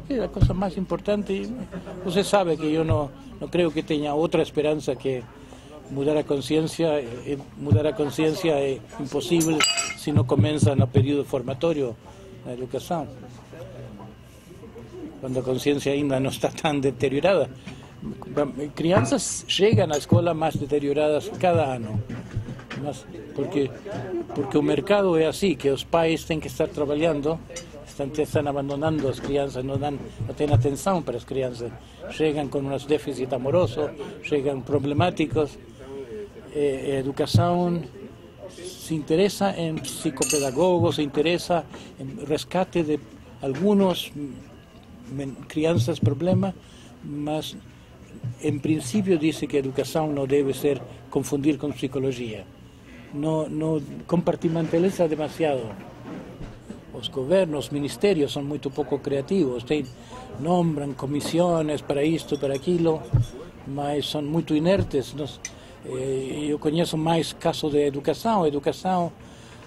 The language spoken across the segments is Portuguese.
La cosa más importante, usted sabe que yo no creo que tenga otra esperanza que mudar a conciencia. Mudar a conciencia es imposible si no comienza en el periodo formatorio, la educación. Cuando la conciencia ainda no está tan deteriorada. Crianças llegan a la escuela más deterioradas cada año. Porque el mercado es así, que los pais tienen que estar trabajando. Están abandonando las crianças, no tienen atención para las crianças, llegan con unos déficits amorosos, llegan problemáticos. Educación se interesa en psicopedagogos, se interesa en rescate de algunos crianças problemas, mas en principio dice que educación no debe ser confundir con psicología, no compartimentaliza demasiado. Los gobiernos, los ministerios son muy poco creativos, nombran comisiones para esto, para aquilo, mas son muy inertes. Yo conozco más casos de educación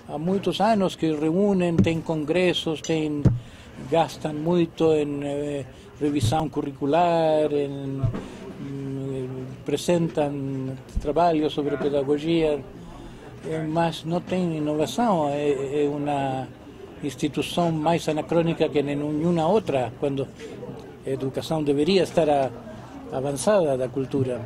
há muchos años que reúnen, tienen congresos, gastan mucho en revisión curricular, presentan trabajos sobre pedagogía, mas no tienen innovación. Es una institución más anacrónica que ninguna otra, cuando la educación debería estar avanzada da cultura.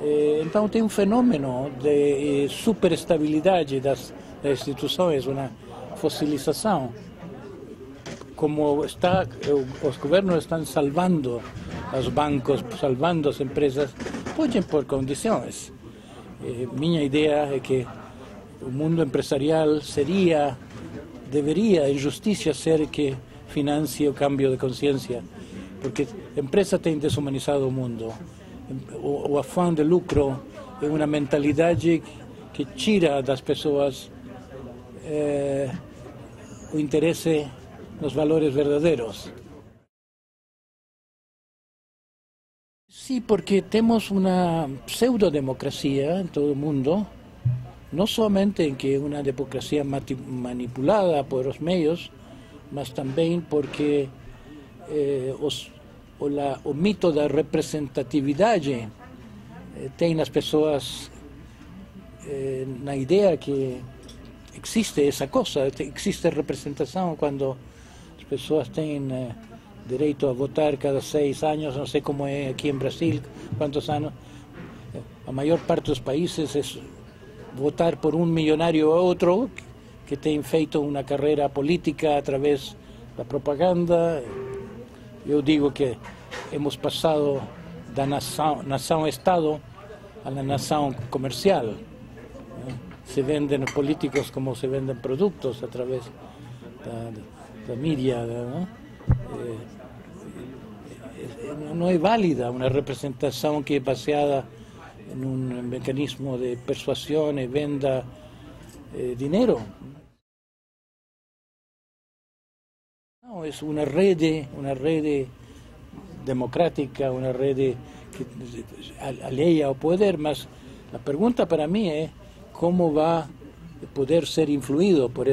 Entonces tem un fenómeno de superestabilidad de las instituciones, una fosilización. Como los gobiernos están salvando los bancos, salvando las empresas, pueden por condiciones. Mi idea es que el mundo empresarial debería, en justicia, ser que financie el cambio de conciencia, porque la empresa tiene deshumanizado el mundo. O afán de lucro es una mentalidad que tira das pessoas o interés en los valores verdaderos. Sí, porque tenemos una pseudodemocracia en todo el mundo, no solamente en que es una democracia manipulada por los medios, mas también porque o mito da representatividad tiene las personas la idea que existe esa cosa, existe representación cuando las personas tienen derecho a votar cada 6 años, no sé cómo es aquí en Brasil, cuántos años. La mayor parte de los países es votar por un millonario o otro que tiene feito una carrera política a través de la propaganda. Yo digo que hemos pasado de la nación-estado a la nación comercial. Se venden políticos como se venden productos a través de la media. No es válida una representación que es basada en un mecanismo de persuasión y venda dinero. No, es una red democrática, una red que alheia al poder, mas la pregunta para mí es cómo va a poder ser influido por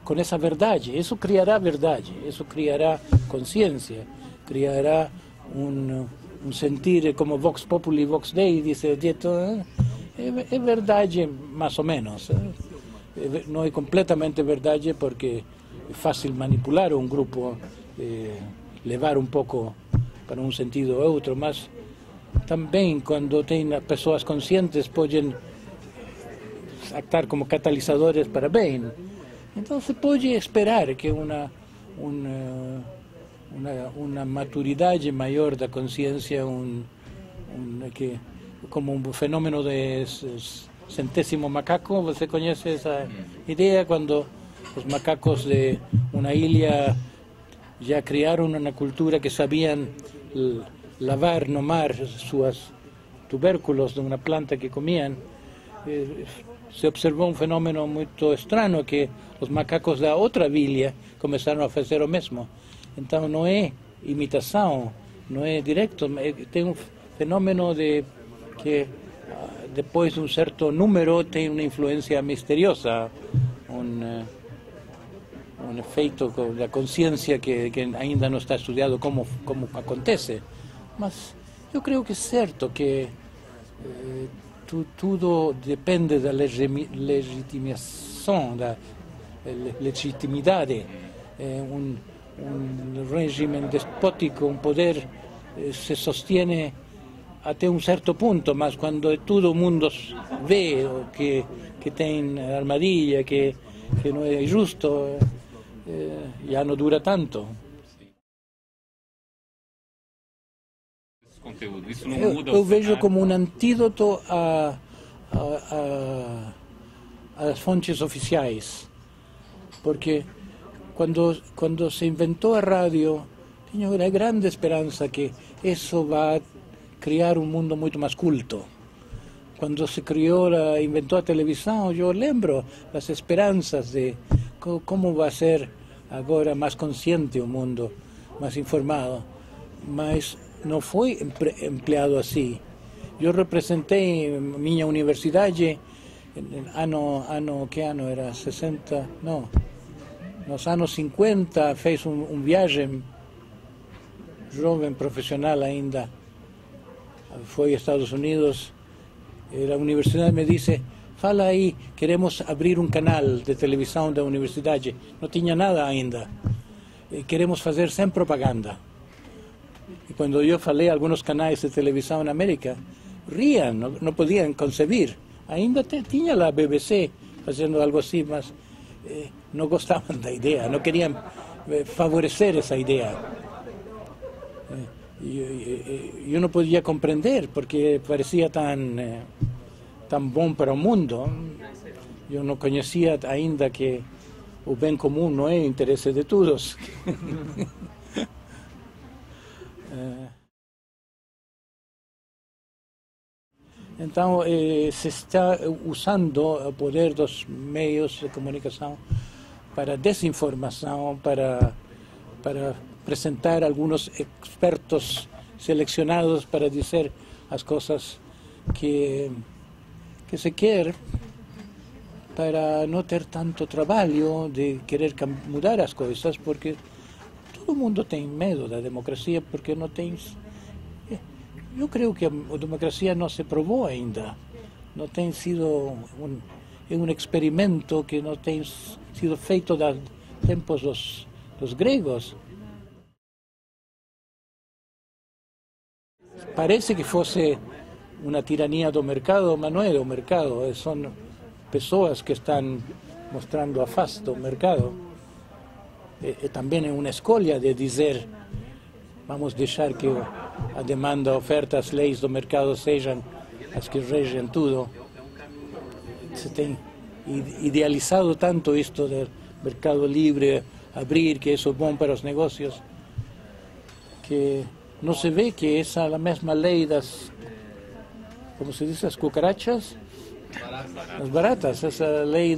con esa verdad. Eso creará verdad, eso creará conciencia, creará un sentir como Vox Populi, Vox Dei, dice Dieto, es verdad más o menos. No es completamente verdad porque es fácil manipular un grupo, levar un poco para un sentido u otro, mas también cuando tienen personas conscientes pueden actuar como catalizadores para bien. Entonces puede esperar que una maturidad mayor de conciencia, que como un fenómeno de centésimo macaco. ¿Usted conoce esa idea? Cuando los macacos de una isla ya crearon una cultura que sabían lavar, nomar sus tubérculos de una planta que comían, se observó un fenómeno muy extraño, que los macacos de otra villa comenzaron a hacer lo mismo. Entonces no es imitación, no es directo, es un fenómeno de que después de un cierto número tiene una influencia misteriosa, un efecto con la conciencia que ainda no está estudiado cómo acontece. Mas yo creo que es cierto que todo depende de la legitimación, de la legitimidad. Un régimen despótico, un poder se sostiene hasta un cierto punto, mas cuando todo el mundo ve que tiene armadilla, que no es justo, ya no dura tanto. Eu vejo como um antídoto às fontes oficiais, porque quando se inventou a rádio, tinha uma grande esperança que isso vai criar um mundo muito mais culto. Quando se inventou a televisão, eu lembro das esperanças de como vai ser agora mais consciente o mundo, mais informado, mas não foi empleado assim. Eu representei minha universidade que ano era? 60? Não. Nos anos 50 fez viagem, jovem profissional ainda, foi aos Estados Unidos. A universidade me disse: fala aí, queremos abrir um canal de televisão da universidade. Não tinha nada ainda. Queremos fazer sem propaganda. E quando eu falei alguns canais de televisão na América, riam, não podiam conceber. Ainda tinha a BBC fazendo algo assim, mas não gostavam da ideia, não queriam favorecer essa ideia. Eu não podia compreender, porque parecia tão bom para o mundo. Eu não conhecia ainda que o bem comum não é o interesse de todos. Então, se está usando o poder dos meios de comunicação para desinformação, para apresentar alguns expertos selecionados para dizer as coisas que se quer, para não ter tanto trabalho de querer mudar as coisas, porque todo mundo tem medo da democracia, porque não tem... Eu creio que a democracia não se provou ainda, não tem sido um experimento que não tem sido feito dos tempos dos gregos. Parece que fosse uma tirania do mercado, mas não é do mercado, são pessoas que estão mostrando a face do mercado. E também é uma escolha de dizer: vamos deixar que a demanda, a oferta, as leis do mercado sejam as que regem tudo. Se tem idealizado tanto isto do mercado livre, abrir, que isso é bom para os negócios, que não se vê que essa é a mesma lei das, como se diz, as cucarachas, as baratas, essa lei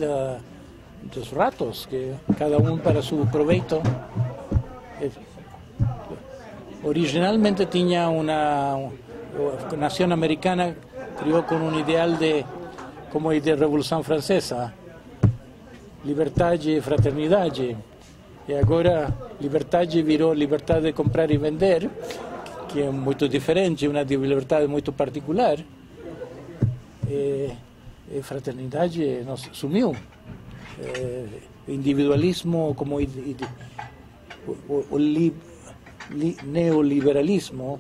dos ratos, que cada um para seu proveito. Originalmente tinha a nação americana criou com um ideal como a de Revolução Francesa, liberdade e fraternidade. E agora liberdade virou liberdade de comprar e vender, que é muito diferente, uma liberdade muito particular. E fraternidade sumiu. Individualismo como o neoliberalismo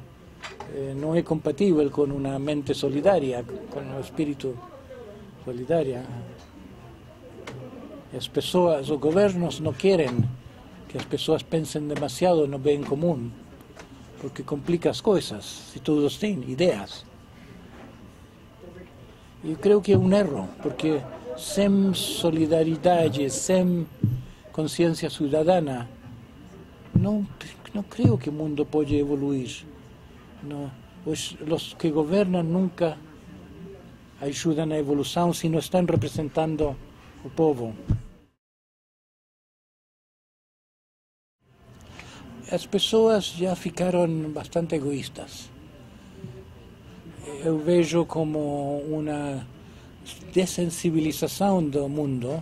não é compatível com uma mente solidária, com um espírito solidário. As pessoas, os governos não querem que as pessoas pensem demasiado no bem comum, porque complica as coisas, se todos têm ideias. Eu creio que é um erro, porque sem solidariedade, sem consciência cidadana, não creio que o mundo pode evoluir. Não, os que governam nunca ajudam na evolução se não estão representando o povo. As pessoas já ficaram bastante egoístas. Eu vejo como uma desensibilização do mundo.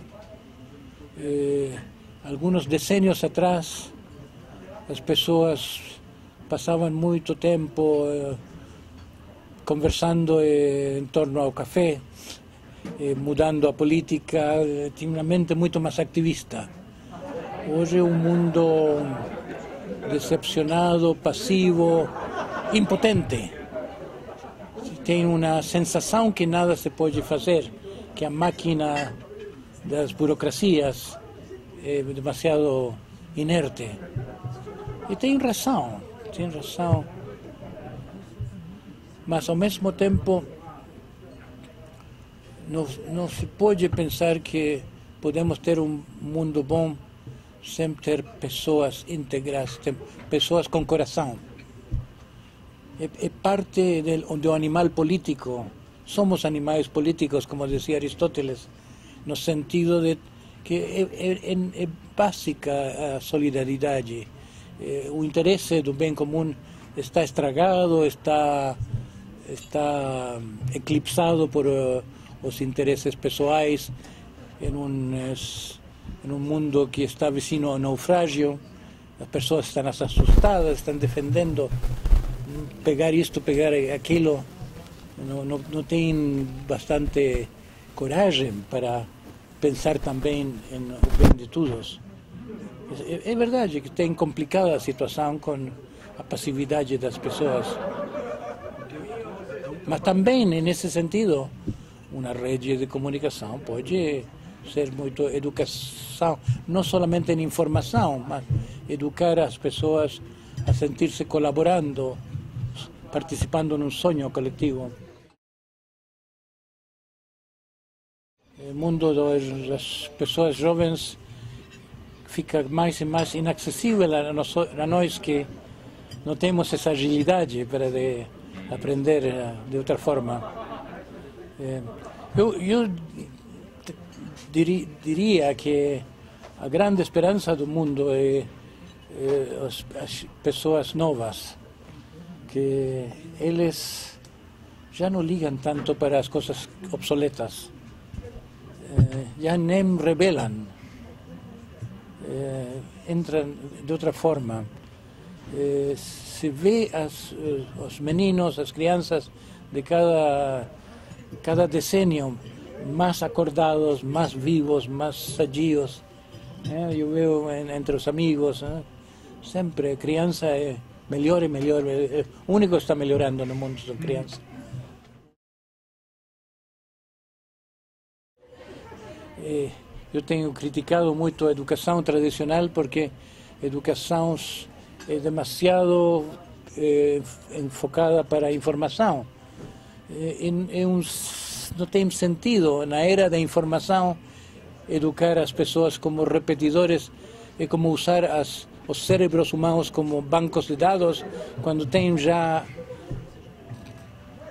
Alguns decênios atrás, as pessoas passavam muito tempo conversando em torno ao café, mudando a política, tinha uma mente muito mais ativista. Hoje é um mundo decepcionado, passivo, impotente. Tem uma sensação que nada se pode fazer, que a máquina das burocracias é demasiado inerte. E tem razão. Mas ao mesmo tempo não se pode pensar que podemos ter um mundo bom sem ter pessoas íntegras, pessoas com coração. É parte do animal político. Somos animais políticos, como dizia Aristóteles, no sentido de que é básica a solidariedade. O interesse do bem comum está estragado, está eclipsado por os interesses pessoais em um mundo que está vicino ao naufrágio. As pessoas estão assustadas, estão defendendo pegar isto, pegar aquilo. Não tem bastante coragem para pensar também no bem de todos. É verdade que tem complicada a situação com a passividade das pessoas. Mas também, nesse sentido, uma rede de comunicação pode ser muito educação, não somente em informação, mas educar as pessoas a sentir-se colaborando, participando num sonho coletivo. O mundo das pessoas jovens fica mais e mais inacessível a nós que não temos essa agilidade para aprender de outra forma. Eu diria que a grande esperança do mundo é as pessoas novas, que eles já não ligam tanto para as coisas obsoletas, já nem revelam, entram de outra forma. Se vê os meninos, as crianças de cada decênio mais acordados, mais vivos, mais sadios. Eu vejo entre os amigos, sempre a criança é melhor e melhor. O único que está melhorando no mundo são crianças. Eu tenho criticado muito a educação tradicional porque a educação é demasiado enfocada para a informação. Não tem sentido, na era da informação, educar as pessoas como repetidores. É como usar os cérebros humanos como bancos de dados, quando tem já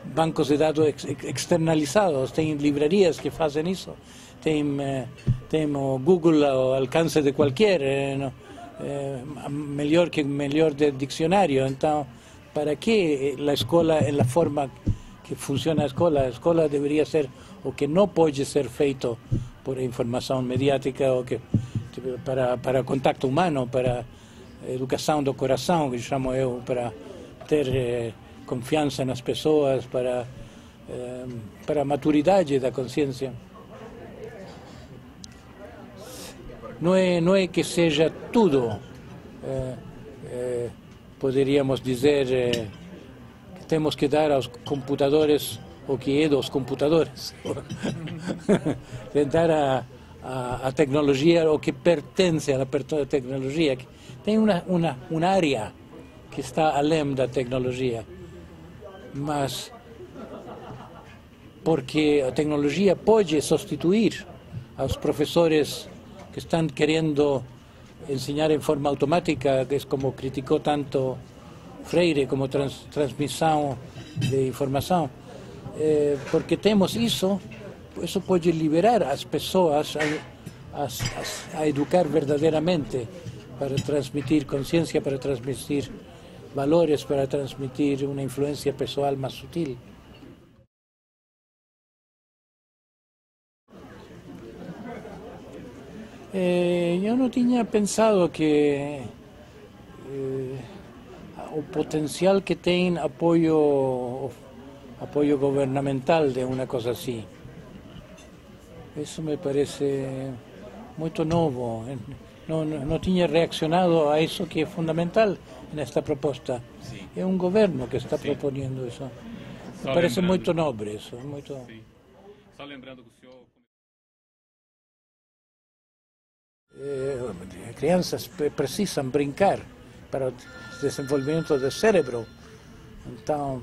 bancos de dados externalizados, tem livrarias que fazem isso, tem o Google ao alcance de qualquer, melhor de dicionário. Então, para que a escola, é a forma que funciona a escola deveria ser o que não pode ser feito por informação mediática, ou que para contato humano, para educação do coração, que chamo eu, para ter confiança nas pessoas, para a maturidade da consciência. Não é que seja tudo, poderíamos dizer que temos que dar aos computadores o que é dos computadores. Dar a tecnologia o que pertence à tecnologia. Tem uma área que está além da tecnologia, mas porque a tecnologia pode substituir aos professores que estão querendo ensinar em forma automática, que é como criticou tanto Freire, como transmissão de informação. Porque temos isso pode liberar as pessoas a educar verdadeiramente, para transmitir consciência, para transmitir valores, para transmitir uma influência pessoal mais sutil. Eu não tinha pensado que o potencial que tem apoio governamental de uma coisa assim. Isso me parece muito novo. Não tinha reaccionado a isso que é fundamental nesta proposta. Sim. É um governo que está propondo isso. Me parece muito nobre isso. Muito... Sim. Só lembrando que o senhor... crianças precisam brincar para o desenvolvimento do cérebro. Então,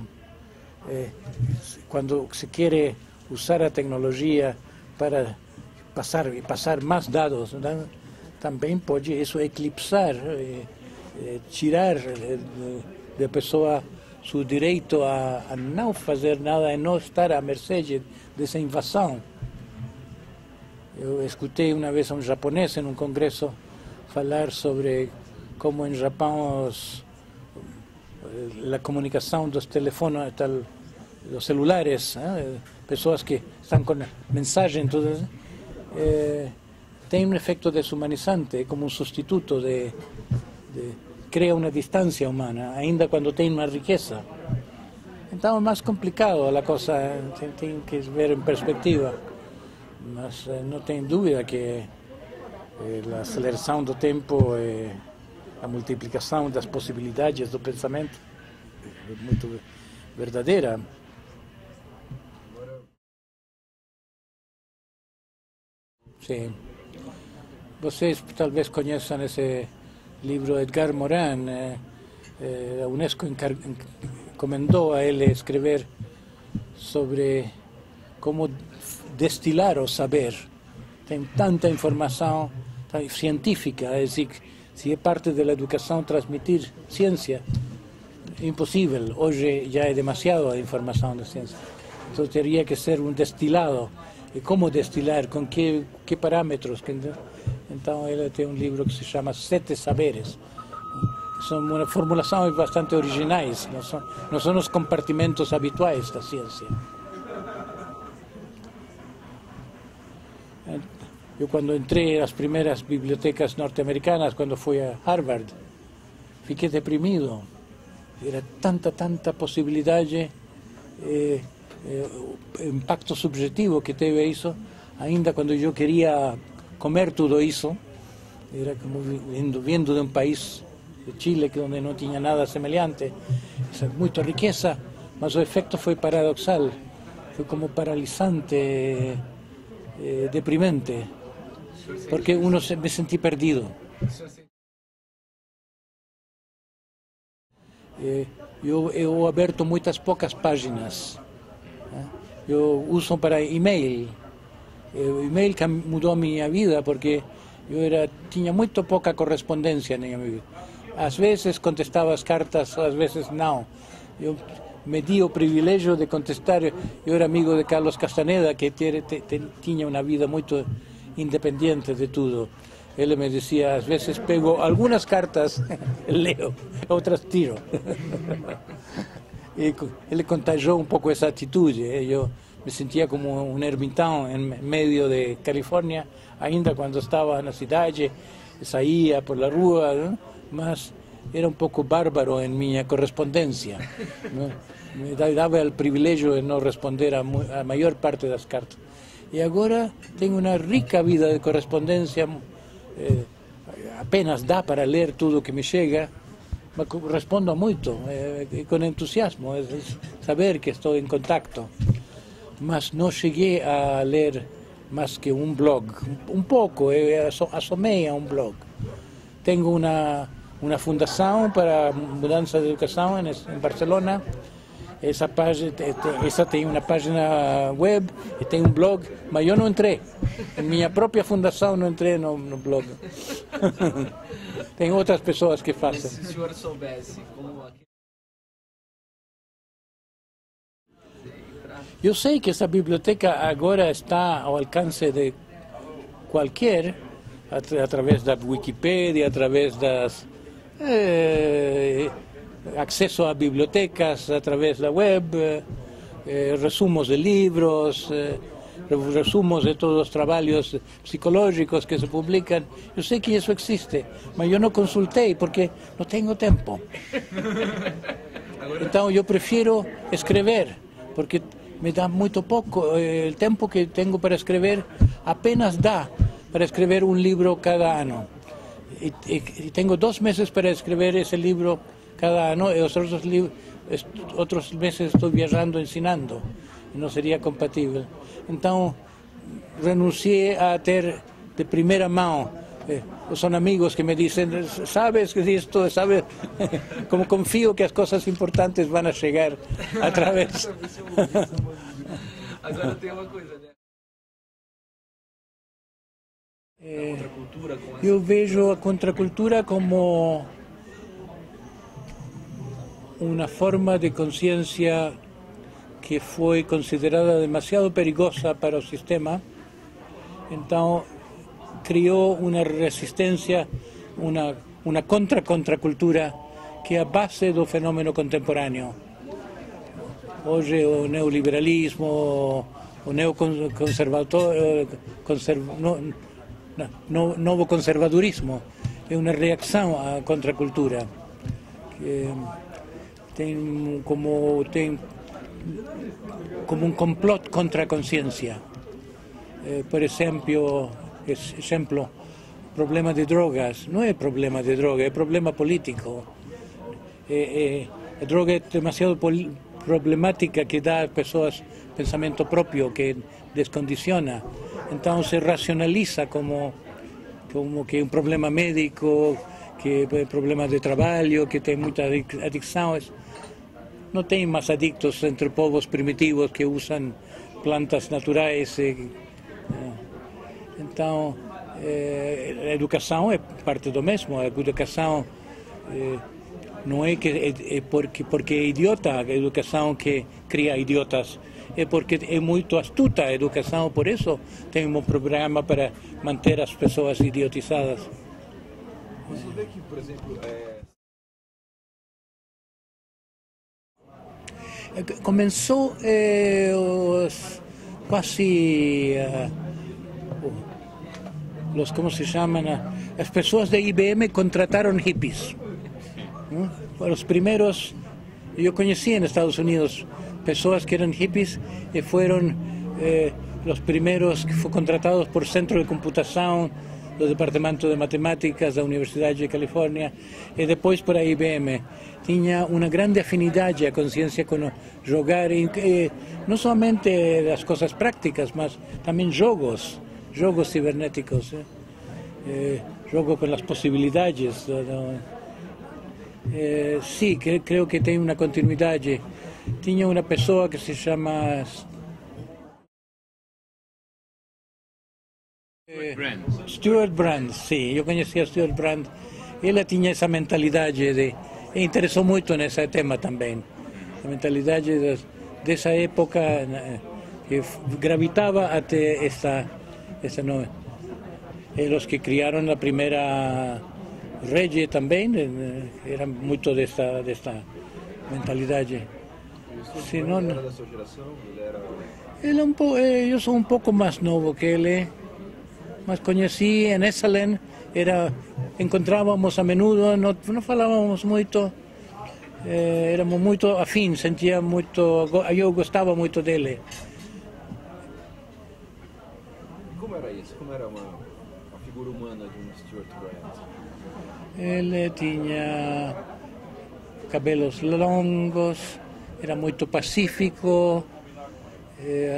quando se quer usar a tecnologia para passar mais dados, né, também pode isso eclipsar, tirar da pessoa seu direito a não fazer nada, a não estar à mercê dessa invasão. Eu escutei uma vez um japonês em um congresso falar sobre como em Japão a comunicação dos telefones, dos celulares, pessoas que estão com mensagem, tudo, tem um efeito deshumanizante, como um substituto cria uma distância humana, ainda quando tem uma riqueza. Então é mais complicado a coisa, tem que ver em perspectiva. Mas não tem dúvida que a aceleração do tempo e a multiplicação das possibilidades do pensamento é muito verdadeira. Sim. Vocês talvez conheçam esse livro Edgar Morin. A Unesco encomendou a ele escrever sobre como destilar o saber. Tem tanta informação científica, é dizer, se é parte da educação transmitir ciência, é impossível. Hoje já é demasiado a informação da ciência. Então teria que ser um destilado. E como destilar, com que parâmetros? Então ele tem um livro que se chama Sete Saberes. São uma formulação bastante originais, não são os compartimentos habituais da ciência. Eu quando entrei nas primeiras bibliotecas norte-americanas, quando fui a Harvard, fiquei deprimido. Era tanta possibilidade, o impacto subjetivo que teve isso, ainda quando eu queria comer tudo isso, era como vindo de um país, de Chile, que onde não tinha nada semelhante, muita riqueza, mas o efeito foi paradoxal, foi como paralisante, deprimente, porque me senti perdido. Eu aberto muitas poucas páginas. Eu uso para e-mail. O e-mail mudou a minha vida porque eu tinha muito pouca correspondência na minha vida. Às vezes contestava as cartas, às vezes não. Eu me di o privilégio de contestar. Eu era amigo de Carlos Castaneda, que tinha uma vida muito independente de tudo. Ele me dizia, às vezes pego algumas cartas, leo, outras tiro. E ele contagiou um pouco essa atitude. Eu me sentia como um ermitão em meio de Califórnia, ainda quando estava na cidade, saía por la rua, mas era um pouco bárbaro em minha correspondência. Me dava o privilégio de não responder a maior parte das cartas. E agora tenho uma rica vida de correspondência, apenas dá para ler tudo que me chega, mas respondo muito, com entusiasmo, saber que estou em contato. Mas não cheguei a ler mais que um blog, um pouco, assomei a um blog. Tenho uma fundação para mudança de educação em Barcelona, essa tem uma página web e tem um blog, mas eu não entrei. Em minha própria fundação não entrei no blog. Tem outras pessoas que fazem. Se o senhor soubesse como... Eu sei que essa biblioteca agora está ao alcance de qualquer, através da Wikipedia, através das acesso a bibliotecas, através da web, resumos de livros, resumos de todos os trabalhos psicológicos que se publican. Eu sei que isso existe, mas eu não consultei porque não tenho tempo. Então eu prefiro escrever, porque me dá muito pouco. O tempo que tenho para escrever apenas dá para escrever um livro cada ano. E tenho 2 meses para escrever esse livro cada ano, e os outros meses estou viajando ensinando. Não seria compatível. Então renunciei a ter de primeira mão. São amigos que me dizem, sabes que isto, sabes, como confio que as coisas importantes vão chegar através. Agora tem uma coisa, né? Eu vejo a contracultura como uma forma de consciência que foi considerada demasiado perigosa para o sistema, então criou uma resistência, uma contracultura que é a base do fenômeno contemporâneo. Hoje o neoliberalismo, o novo conservadorismo é uma reação à contracultura, que tem como um complot contra a consciência. Por exemplo, problema de drogas. Não é problema de droga, é problema político. A droga é demasiado problemática que dá às pessoas pensamento próprio, que descondiciona. Então se racionaliza como que é um problema médico, que é problema de trabalho, que tem muita adicção. Não tem mais adictos entre povos primitivos que usam plantas naturais. Então, a educação é parte do mesmo. A educação não é porque é idiota a educação que cria idiotas, é porque é muito astuta a educação, por isso tem um programa para manter as pessoas idiotizadas. Você vê que, por exemplo, começou quase como se chamam, as pessoas da IBM contrataram hippies. Os primeiros, eu conheci nos Estados Unidos pessoas que eram hippies e foram os primeiros que foram contratados por Centro de Computação do Departamento de Matemáticas da Universidade de Califórnia e depois por a IBM. Tinha uma grande afinidade à consciência com jogar, não somente as coisas práticas, mas também jogos cibernéticos, jogo com as possibilidades. Sim, creio que tem uma continuidade. Tinha uma pessoa que se chama Stuart Brand, sim, eu conhecia Stuart Brand. Ela tinha essa mentalidade e interessou muito nesse tema também. A mentalidade dessa época que gravitava até esta nova. E os que criaram a primeira rede também eram muito desta mentalidade. Ele era da sua geração? Ele eu sou um pouco mais novo que ele, mas conheci em Esalen, encontrávamos a menudo, não falávamos muito, éramos muito afins, sentia muito, eu gostava muito dele. Como era isso? Como era uma figura humana de um Stuart Brand? Ele tinha cabelos longos, era muito pacífico,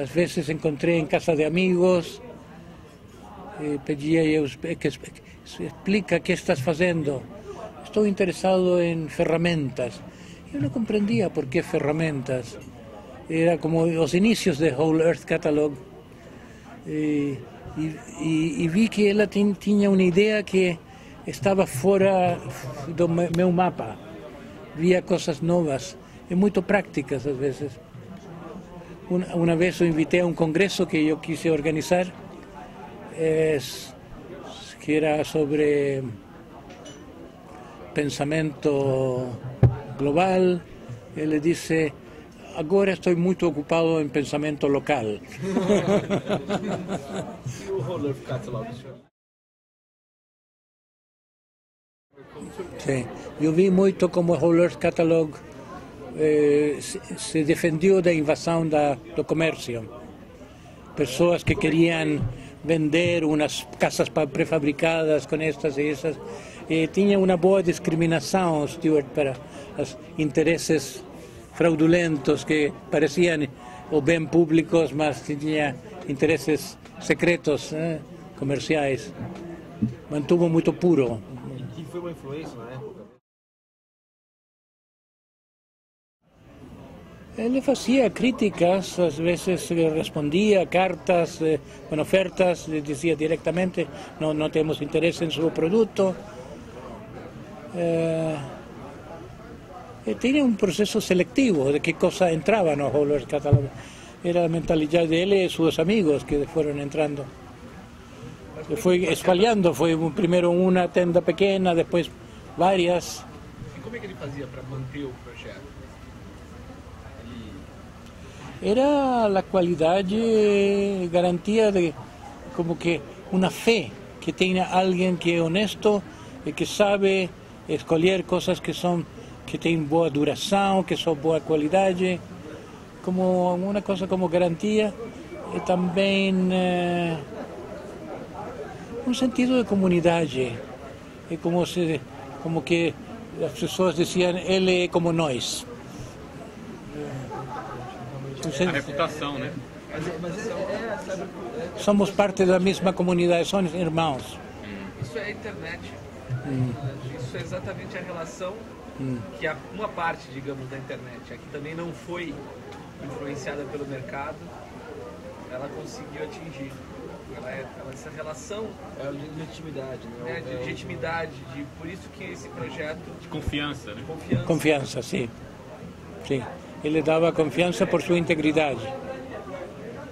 às vezes encontrei em casa de amigos, pedia eu explica o que estás fazendo. Estou interessado em ferramentas. Yo no comprendía por qué ferramentas. Era como los inicios de Whole Earth Catalog. Y vi que ela tinha uma ideia que estava fora do meu mapa. Via coisas novas e muito práticas às vezes. Uma vez eu invitei a um congresso que eu quis organizar, que era sobre pensamento global. Ele disse: agora estou muito ocupado em pensamento local. E o Whole Earth Catalog, senhor? Sim, eu vi muito como o Whole Earth Catalog se defendeu da invasão do comércio. Pessoas que queriam vender umas casas pré-fabricadas com estas e essas. Tinha uma boa discriminação, Stuart, para os interesses fraudulentos que pareciam ou bem públicos, mas tinha interesses secretos, comerciais. Mantuvo muito puro. E foi uma influência na época? Ele fazia críticas, às vezes respondia cartas com ofertas, dizia diretamente: não temos interesse em seu produto. Tinha um processo seletivo de que coisa entrava no Whole Earth Catalog. Era a mentalidade dele e seus amigos que foram entrando. Foi espalhando, foi primeiro uma tenda pequena, depois várias. E como é que ele fazia para manter o projeto? Era a qualidade, garantia de como que uma fé que tenha alguém que é honesto e que sabe escolher coisas que têm boa duração, que são boa qualidade, como uma coisa como garantia e também um sentido de comunidade. É como que as pessoas diziam: ele é como nós. A reputação, né? Somos parte da mesma comunidade, somos irmãos. Isso é a internet. Isso é exatamente a relação que uma parte, digamos, da internet, que também não foi influenciada pelo mercado, ela conseguiu atingir. Essa relação É a legitimidade, né? de legitimidade, por isso que esse projeto De confiança, né? Confiança, sim. Sim. Ele dava confiança por sua integridade.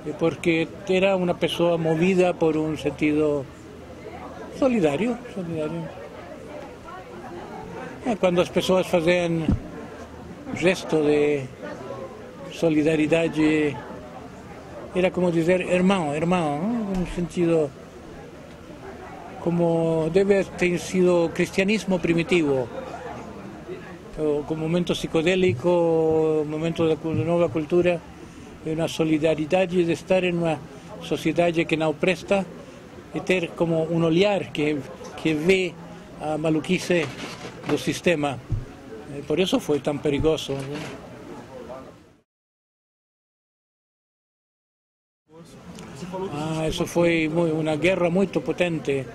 E porque era uma pessoa movida por um sentido solidário. Quando as pessoas faziam gesto de solidariedade, era como dizer irmão, no sentido como deve ter sido o cristianismo primitivo. Como momento psicodélico, momento de nova cultura, uma solidariedade de estar em uma sociedade que não presta e ter como um olhar que vê a maluquice do sistema. Por isso foi tão perigoso. Isso foi uma guerra muito potente.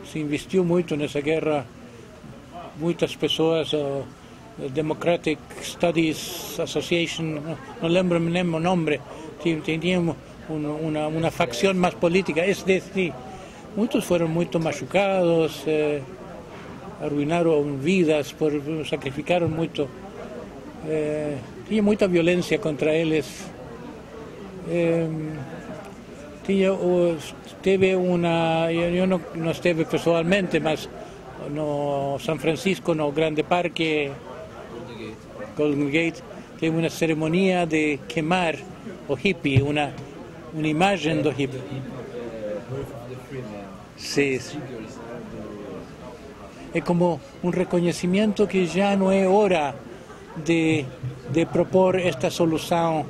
Se investiu muito nessa guerra. Muitas pessoas, Democratic Studies Association, não lembro nem o nome, tinha uma facção mais política. Muitos foram muito machucados, arruinaram vidas, sacrificaram muito. Tinha muita violência contra eles. Teve eu não estive pessoalmente, mas no São Francisco, no Grande Parque, Golden Gate, teve uma cerimônia de queimar o hippie, uma imagem do hippie. Sim. É como um reconhecimento que já não é hora de propor esta solução,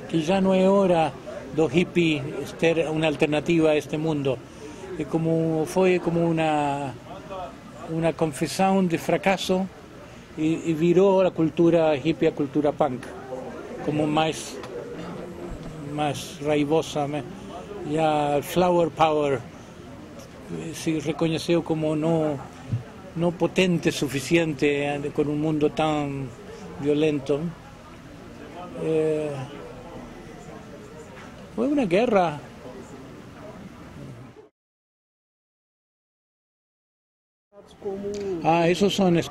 que já não é hora do hippie ter uma alternativa a este mundo. Foi como uma confissão de fracasso e virou a cultura hippie a cultura punk, como mais raivosa. E a flower power se reconheceu como não potente o suficiente com um mundo tão violento. Fue una guerra. Esos son es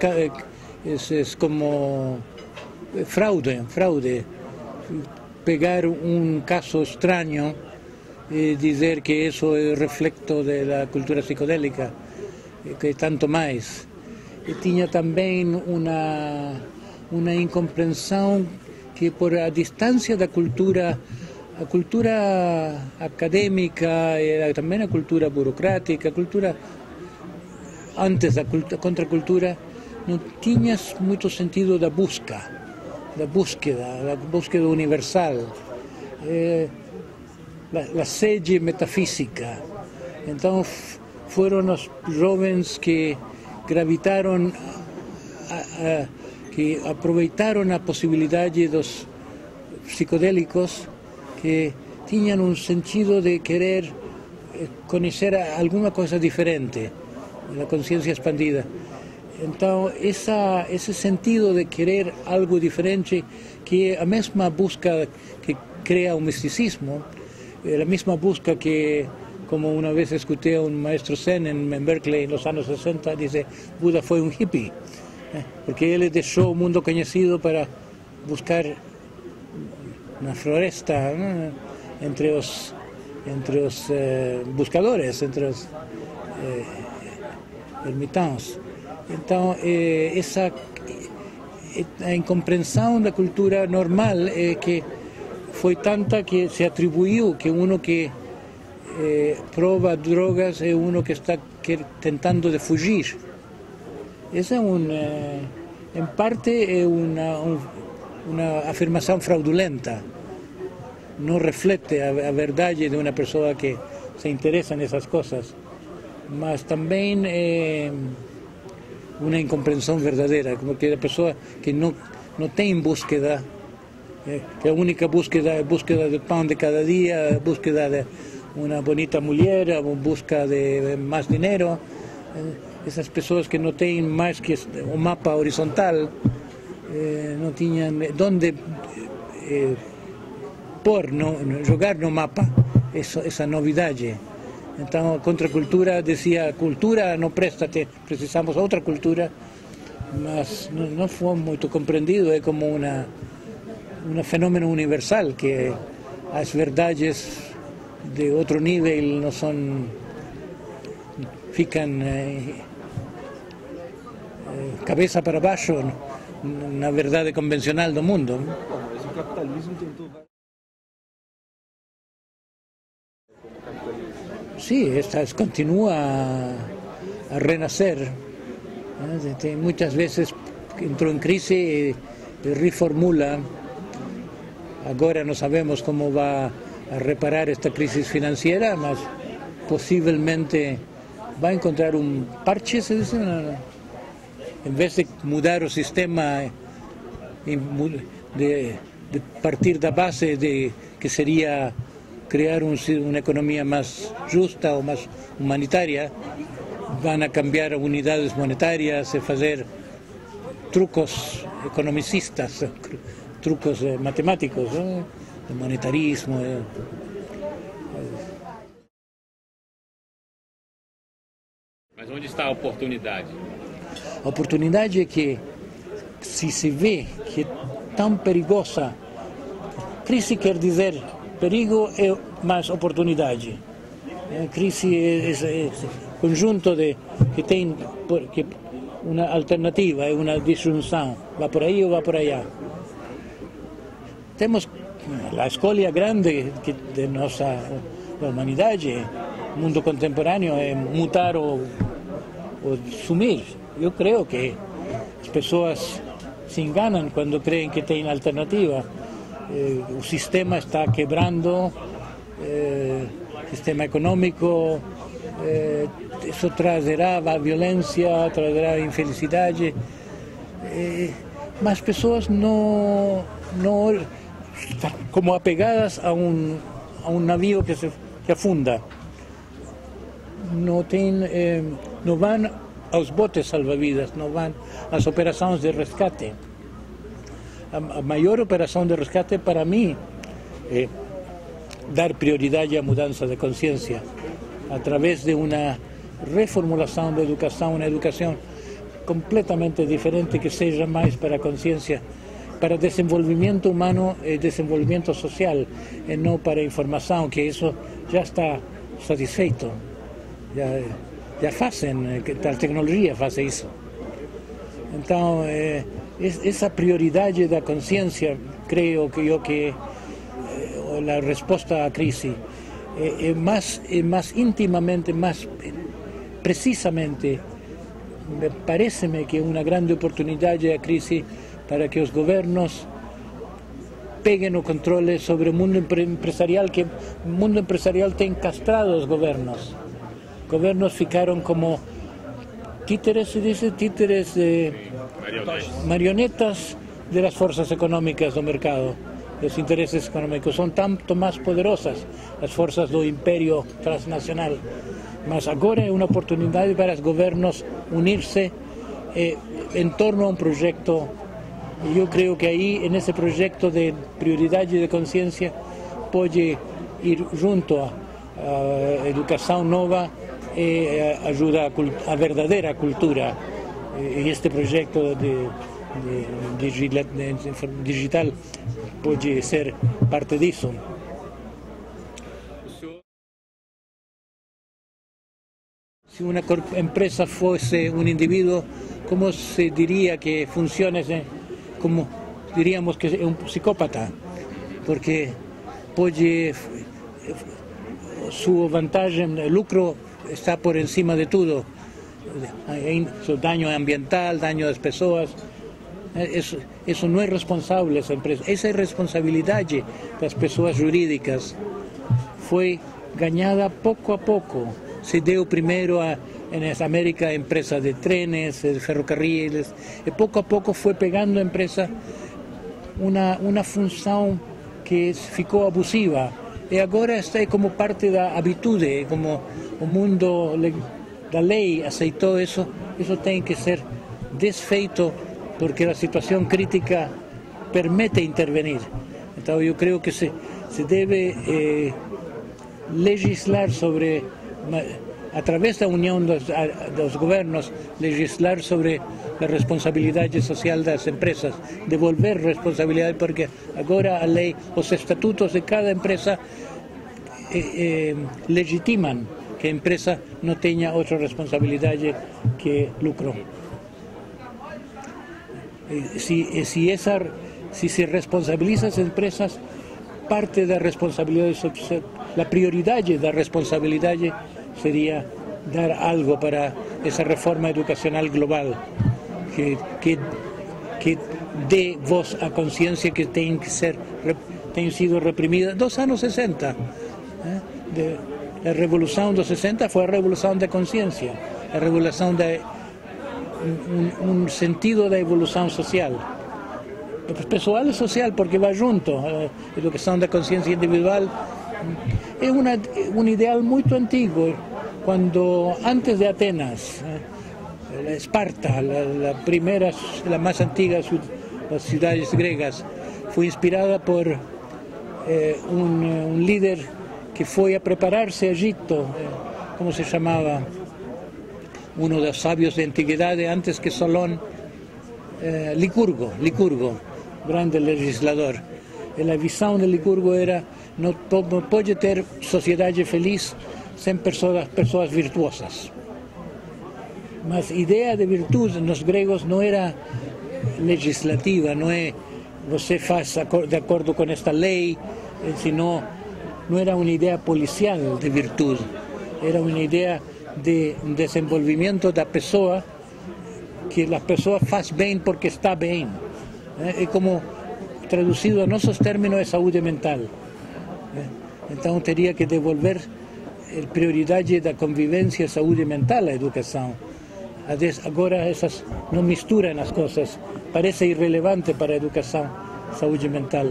como fraude. Pegar un caso extraño y decir que eso es reflejo de la cultura psicodélica, que tanto más. Y tenía también una incomprensión que por la distancia de la cultura académica era también la cultura burocrática, antes da contracultura, no tenía mucho sentido la búsqueda universal, la sede metafísica. Entonces fueron los jóvenes que gravitaron, que aprovecharon la posibilidad de los psicodélicos, que tenían un sentido de querer conocer alguna cosa diferente, la conciencia expandida. Entonces, ese sentido de querer algo diferente, que a misma busca que crea un misticismo, la misma busca que, como una vez escuché a un maestro zen en Berkeley en los años 60, dice, Buda fue un hippie, porque él dejó un mundo conocido para buscar una floresta, ¿no?, entre los buscadores, entre los ermitaños. Entonces, esa incomprensión de la cultura normal que fue tanta que se atribuyó que uno que prueba drogas es uno que está tentando de fugir. Esa es en parte es una afirmación fraudulenta. No refleja la verdad de una persona que se interesa en esas cosas, mas también una incomprensión verdadera, como que la persona que no tiene búsqueda, que la única búsqueda es búsqueda del pan de cada día, búsqueda de una bonita mujer, búsqueda de más dinero. Esas personas que no tienen más que un mapa horizontal, no tenían dónde jugar no mapa, esa novedad. Entonces, contracultura decía, cultura no préstate, precisamos otra cultura, mas no fue muy comprendido, es como un fenómeno universal, que las verdades de otro nivel no son, fican cabeza para abajo, una verdad convencional del mundo. Mas o capitalismo tentou. Sí, continúa a renacer. Muchas veces entró en crisis y reformula. Ahora no sabemos cómo va a reparar esta crisis financiera, mas posiblemente va a encontrar un parche, se dice, en vez de mudar el sistema, de partir de la base de que sería crear una economía más justa o más humanitaria, van a cambiar unidades monetarias, hacer trucos economicistas, trucos matemáticos, de monetarismo. Mas onde está a oportunidade? A oportunidade é que, se se vê que é tão perigosa, crise quer dizer perigo é mais oportunidade. Crise é conjunto que tem uma alternativa, é uma disjunção, vai por aí ou vai por allá. Temos a escolha grande de nossa humanidade, o mundo contemporâneo, é mutar ou sumir. Eu creio que as pessoas se enganam quando creem que tem alternativa. O sistema está quebrando, sistema econômico, isso trazerá violência, trazerá infelicidade, mas as pessoas não estão como apegadas a um navio que afunda. Não vão aos botes salva-vidas, não vão às operações de resgate. a mayor operação de resgate para mim é dar prioridade à mudança de consciência através de uma reformulação da educação, uma educação completamente diferente que seja mais para a consciência, para desenvolvimento humano e desenvolvimento social, e não para a informação, que isso já está satisfeito. Já fazem, a tecnologia faz isso. Então, essa prioridade da consciência, creio que a resposta à crise é mais intimamente, mais precisamente, parece-me que é uma grande oportunidade a crise para que os governos peguem o controle sobre o mundo empresarial, que o mundo empresarial tem castrado os governos. Os governos ficaram como títeres, se diz, títeres de marionetas das forças econômicas do mercado, dos interesses econômicos. São tanto mais poderosas as forças do império transnacional. Mas agora é uma oportunidade para os governos unir-se em torno a um projeto. E eu creio que aí, nesse projeto de prioridade de consciência, pode ir junto à educação nova e ajuda a verdadeira cultura. E este projeto digital pode ser parte disso. Se uma empresa fosse um indivíduo, como se diria que funciona, como diríamos que é um psicópata, porque pode, sua vantagem, o lucro está por encima de tudo, o dano ambiental, dano das pessoas, isso não é responsável essa empresa. Essa responsabilidade das pessoas jurídicas foi ganhada pouco a pouco. Se deu primeiro na América a empresa de trenes, de ferrocarriles, e pouco a pouco foi pegando a empresa uma função que ficou abusiva. E agora está como parte da habitude, como o mundo da lei aceitou isso tem que ser desfeito porque a situação crítica permite intervenir. Então eu creio que se deve legislar sobre, através da união dos governos, legislar sobre a responsabilidade social das empresas, devolver responsabilidade, porque agora a lei, os estatutos de cada empresa legitimam que a empresa não tenha outra responsabilidade que lucro. Si se responsabiliza as empresas, parte da responsabilidade, a prioridade da responsabilidade seria dar algo para essa reforma educacional global que dê voz à consciência que tem sido reprimida dos anos 60. A revolução dos 60 foi a revolução da consciência, a revolução um sentido da evolução social. Pessoal e social, porque vai junto. A educação da consciência individual é um ideal muito antigo. Quando, antes de Atenas, Esparta, a mais antiga das cidades gregas, foi inspirada por um líder que foi a preparar-se a Egito, como se chamava, um dos sábios da antiguidade, antes que Solón, Licurgo, grande legislador. E a visão de Licurgo era: não pode ter sociedade feliz sem pessoas virtuosas. Mas a ideia de virtude nos gregos não era legislativa, não é você faz de acordo com esta lei, senão não era uma ideia policial de virtude, era uma ideia de desenvolvimento da pessoa, que a pessoa faz bem porque está bem. É como, traduzido a nossos termos, é saúde mental. Então teria que devolver a prioridade da convivência e saúde mental à educação. Agora essas não misturam as coisas, parece irrelevante para a educação, saúde mental,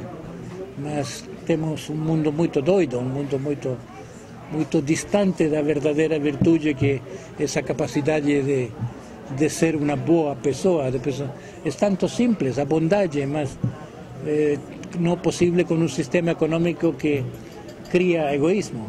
mas temos um mundo muito doido, um mundo muito distante da verdadeira virtude, que é essa capacidade de ser uma boa pessoa. É tanto simples, a bondade, mas no posible con un sistema económico que cría egoísmo.